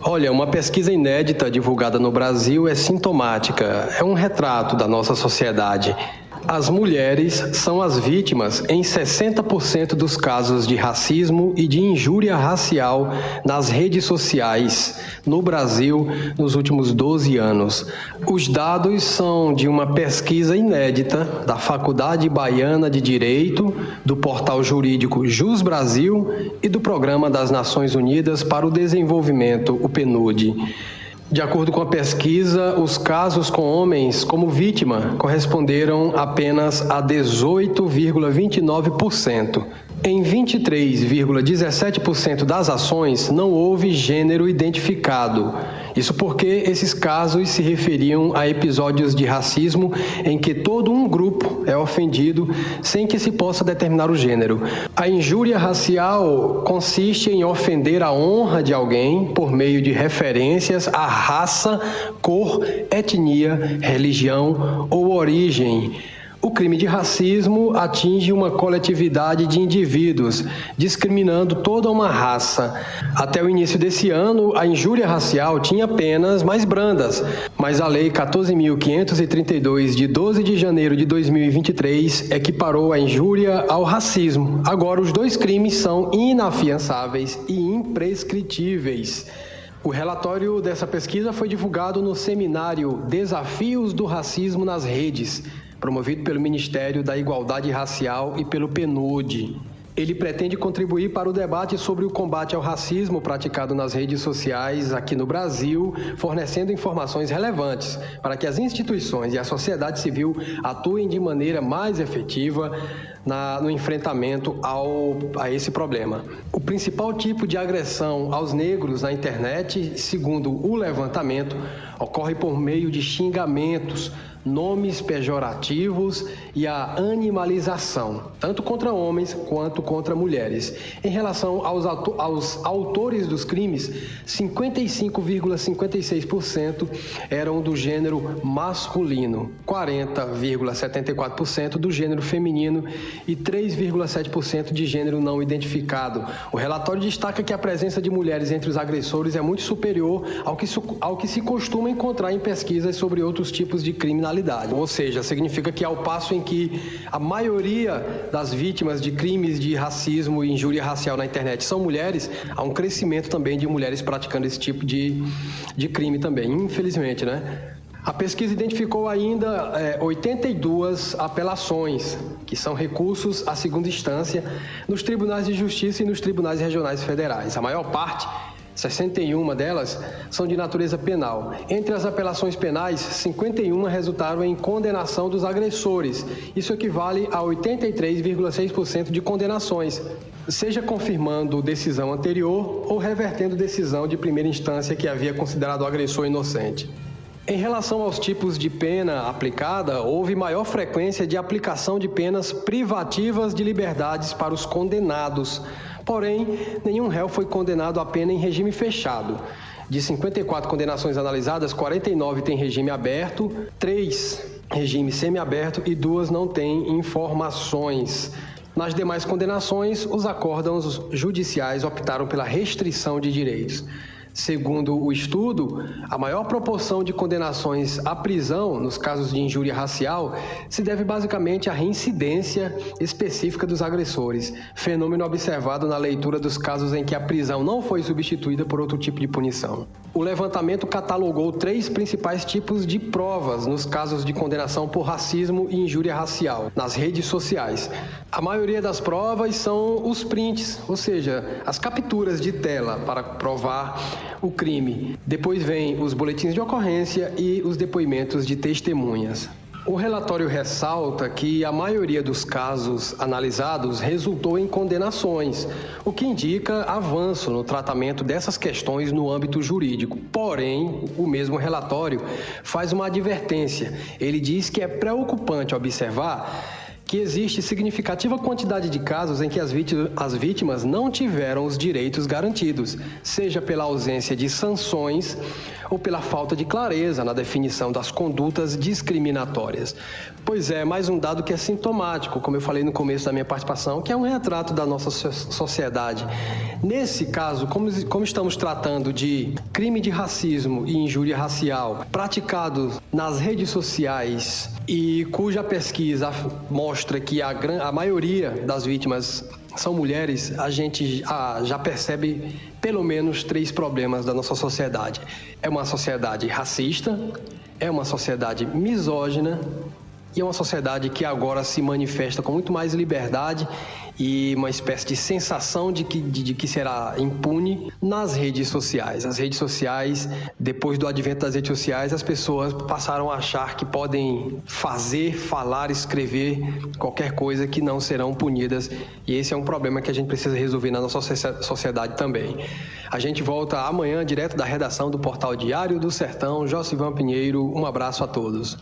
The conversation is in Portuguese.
Olha, uma pesquisa inédita divulgada no Brasil é sintomática, é um retrato da nossa sociedade. As mulheres são as vítimas em 60% dos casos de racismo e de injúria racial nas redes sociais no Brasil nos últimos 12 anos. Os dados são de uma pesquisa inédita da Faculdade Baiana de Direito, do portal jurídico Jus Brasil e do Programa das Nações Unidas para o Desenvolvimento, o PNUD. De acordo com a pesquisa, os casos com homens como vítima corresponderam apenas a 18,29%. Em 23,17% das ações não houve gênero identificado. Isso porque esses casos se referiam a episódios de racismo em que todo um grupo é ofendido sem que se possa determinar o gênero. A injúria racial consiste em ofender a honra de alguém por meio de referências à raça, cor, etnia, religião ou origem. O crime de racismo atinge uma coletividade de indivíduos, discriminando toda uma raça. Até o início desse ano, a injúria racial tinha penas mais brandas, mas a Lei 14.532, de 12 de janeiro de 2023, equiparou a injúria ao racismo. Agora, os dois crimes são inafiançáveis e imprescritíveis. O relatório dessa pesquisa foi divulgado no seminário Desafios do Racismo nas Redes, promovido pelo Ministério da Igualdade Racial e pelo PNUD. Ele pretende contribuir para o debate sobre o combate ao racismo praticado nas redes sociais aqui no Brasil, fornecendo informações relevantes para que as instituições e a sociedade civil atuem de maneira mais efetiva no enfrentamento a esse problema. O principal tipo de agressão aos negros na internet, segundo o levantamento, ocorre por meio de xingamentos, nomes pejorativos e a animalização, tanto contra homens quanto contra mulheres. Em relação aos autores dos crimes, 55,56% eram do gênero masculino, 40,74% do gênero feminino e 3,7% de gênero não identificado. O relatório destaca que a presença de mulheres entre os agressores é muito superior ao que se costuma encontrar em pesquisas sobre outros tipos de criminalidade. Ou seja, significa que ao passo em que a maioria das vítimas de crimes de racismo e injúria racial na internet são mulheres, há um crescimento também de mulheres praticando esse tipo de crime também, infelizmente, né? A pesquisa identificou ainda 82 apelações, que são recursos à segunda instância, nos tribunais de justiça e nos tribunais regionais federais. A maior parte, 61 delas, são de natureza penal. Entre as apelações penais, 51 resultaram em condenação dos agressores. Isso equivale a 83,6% de condenações, seja confirmando decisão anterior ou revertendo decisão de primeira instância que havia considerado o agressor inocente. Em relação aos tipos de pena aplicada, houve maior frequência de aplicação de penas privativas de liberdades para os condenados. Porém, nenhum réu foi condenado a pena em regime fechado. De 54 condenações analisadas, 49 têm regime aberto, 3 regime semiaberto e 2 não têm informações. Nas demais condenações, os acórdãos judiciais optaram pela restrição de direitos. Segundo o estudo, a maior proporção de condenações à prisão nos casos de injúria racial se deve basicamente à reincidência específica dos agressores, fenômeno observado na leitura dos casos em que a prisão não foi substituída por outro tipo de punição. O levantamento catalogou 3 principais tipos de provas nos casos de condenação por racismo e injúria racial nas redes sociais. A maioria das provas são os prints, ou seja, as capturas de tela para provar o crime. Depois vem os boletins de ocorrência e os depoimentos de testemunhas. O relatório ressalta que a maioria dos casos analisados resultou em condenações, o que indica avanço no tratamento dessas questões no âmbito jurídico. Porém, o mesmo relatório faz uma advertência. Ele diz que é preocupante observar que existe significativa quantidade de casos em que as vítimas não tiveram os direitos garantidos, seja pela ausência de sanções ou pela falta de clareza na definição das condutas discriminatórias. Pois é, mais um dado que é sintomático, como eu falei no começo da minha participação, que é um retrato da nossa sociedade. Nesse caso, como estamos tratando de crime de racismo e injúria racial praticados nas redes sociais e cuja pesquisa mostra que a maioria das vítimas são mulheres, a gente já percebe pelo menos 3 problemas da nossa sociedade. É uma sociedade racista, é uma sociedade misógina e é uma sociedade que agora se manifesta com muito mais liberdade e uma espécie de sensação de que será impune nas redes sociais. As redes sociais, depois do advento das redes sociais, as pessoas passaram a achar que podem fazer, falar, escrever qualquer coisa que não serão punidas. E esse é um problema que a gente precisa resolver na nossa sociedade também. A gente volta amanhã, direto da redação do Portal Diário do Sertão. Josivan Pinheiro, um abraço a todos.